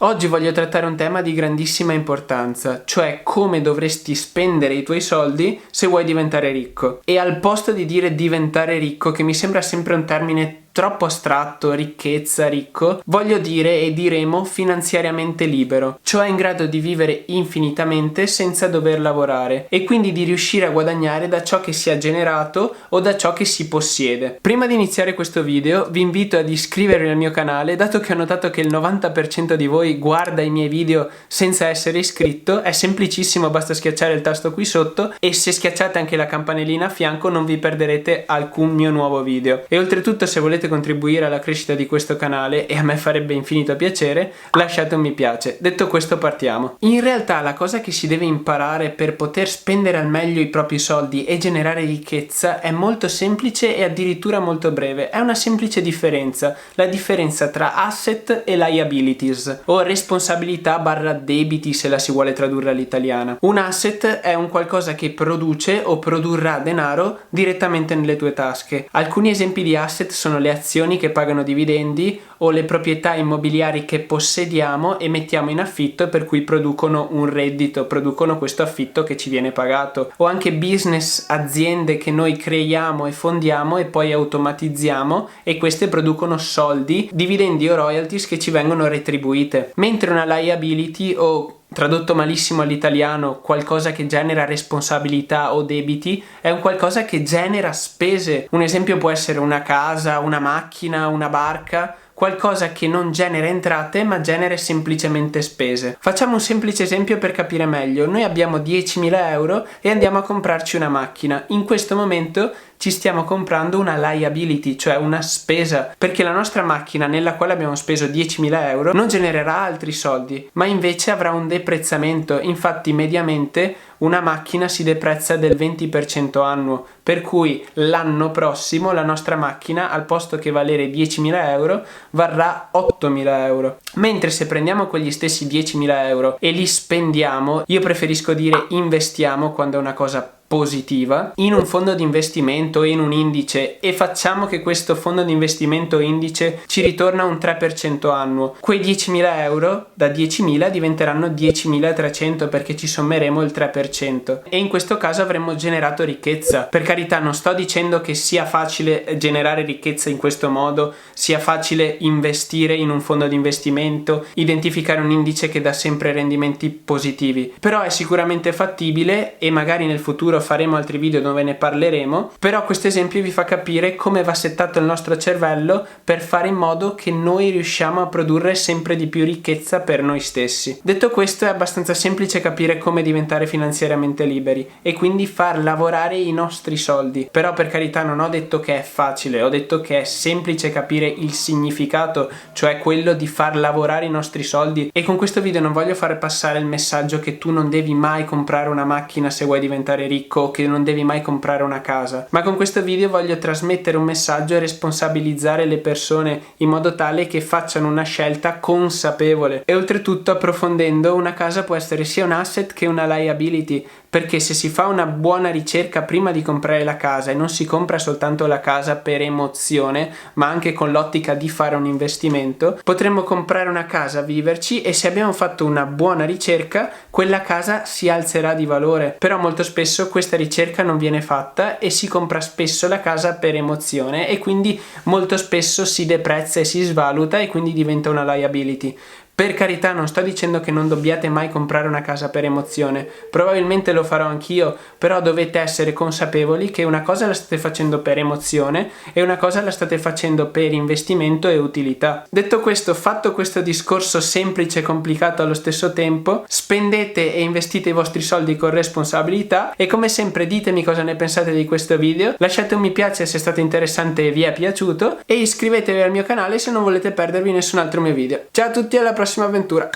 Oggi voglio trattare un tema di grandissima importanza, cioè come dovresti spendere i tuoi soldi se vuoi diventare ricco. E al posto di dire diventare ricco, che mi sembra sempre un termine troppo astratto, ricchezza, ricco, voglio dire e diremo finanziariamente libero, cioè in grado di vivere infinitamente senza dover lavorare e quindi di riuscire a guadagnare da ciò che si è generato o da ciò che si possiede. Prima di iniziare questo video vi invito ad iscrivervi al mio canale, dato che ho notato che il 90% di voi guarda i miei video senza essere iscritto. È semplicissimo, basta schiacciare il tasto qui sotto e se schiacciate anche la campanellina a fianco non vi perderete alcun mio nuovo video. E oltretutto, se volete contribuire alla crescita di questo canale, e a me farebbe infinito piacere, lasciate un mi piace. Detto questo, partiamo. In realtà la cosa che si deve imparare per poter spendere al meglio i propri soldi e generare ricchezza è molto semplice e addirittura molto breve. È una semplice differenza, la differenza tra asset e liabilities, o responsabilità barra debiti se la si vuole tradurre all'italiana. Un asset è un qualcosa che produce o produrrà denaro direttamente nelle tue tasche. Alcuni esempi di asset sono le azioni che pagano dividendi o le proprietà immobiliari che possediamo e mettiamo in affitto, per cui producono un reddito, producono questo affitto che ci viene pagato, o anche business, aziende che noi creiamo e fondiamo e poi automatizziamo e queste producono soldi, dividendi o royalties che ci vengono retribuite. Mentre una liability, o tradotto malissimo all'italiano, qualcosa che genera responsabilità o debiti, è un qualcosa che genera spese. Un esempio può essere una casa, una macchina, una barca, qualcosa che non genera entrate ma genera semplicemente spese. Facciamo un semplice esempio per capire meglio. Noi abbiamo 10.000 euro e andiamo a comprarci una macchina. In questo momento ci stiamo comprando una liability, cioè una spesa, perché la nostra macchina, nella quale abbiamo speso 10.000 euro, non genererà altri soldi, ma invece avrà un deprezzamento. Infatti mediamente una macchina si deprezza del 20% annuo, per cui l'anno prossimo la nostra macchina, al posto che valere 10.000 euro, varrà 8.000 euro. Mentre se prendiamo quegli stessi 10.000 euro e li spendiamo, io preferisco dire investiamo quando è una cosa positiva, in un fondo di investimento e in un indice, e facciamo che questo fondo di investimento indice ci ritorna un 3% annuo, quei 10.000 euro da 10.000 diventeranno 10.300 perché ci sommeremo il 3% e in questo caso avremmo generato ricchezza. Per carità, non sto dicendo che sia facile generare ricchezza in questo modo, sia facile investire in un fondo di investimento, identificare un indice che dà sempre rendimenti positivi, però è sicuramente fattibile e magari nel futuro faremo altri video dove ne parleremo. Però questo esempio vi fa capire come va settato il nostro cervello per fare in modo che noi riusciamo a produrre sempre di più ricchezza per noi stessi. Detto questo, è abbastanza semplice capire come diventare finanziariamente liberi e quindi far lavorare i nostri soldi. Però per carità, non ho detto che è facile, ho detto che è semplice capire il significato, cioè quello di far lavorare i nostri soldi. E con questo video non voglio fare passare il messaggio che tu non devi mai comprare una macchina se vuoi diventare ricco, che non devi mai comprare una casa, ma con questo video voglio trasmettere un messaggio e responsabilizzare le persone in modo tale che facciano una scelta consapevole. E oltretutto, approfondendo, una casa può essere sia un asset che una liability, perché se si fa una buona ricerca prima di comprare la casa e non si compra soltanto la casa per emozione ma anche con l'ottica di fare un investimento, potremmo comprare una casa, viverci, e se abbiamo fatto una buona ricerca quella casa si alzerà di valore. Però molto spesso questa ricerca non viene fatta e si compra spesso la casa per emozione e quindi molto spesso si deprezza e si svaluta e quindi diventa una liability. Per carità, non sto dicendo che non dobbiate mai comprare una casa per emozione, probabilmente lo farò anch'io, però dovete essere consapevoli che una cosa la state facendo per emozione e una cosa la state facendo per investimento e utilità. Detto questo, fatto questo discorso semplice e complicato allo stesso tempo, spendete e investite i vostri soldi con responsabilità e come sempre ditemi cosa ne pensate di questo video, lasciate un mi piace se è stato interessante e vi è piaciuto e iscrivetevi al mio canale se non volete perdervi nessun altro mio video. Ciao a tutti, alla prossima avventura!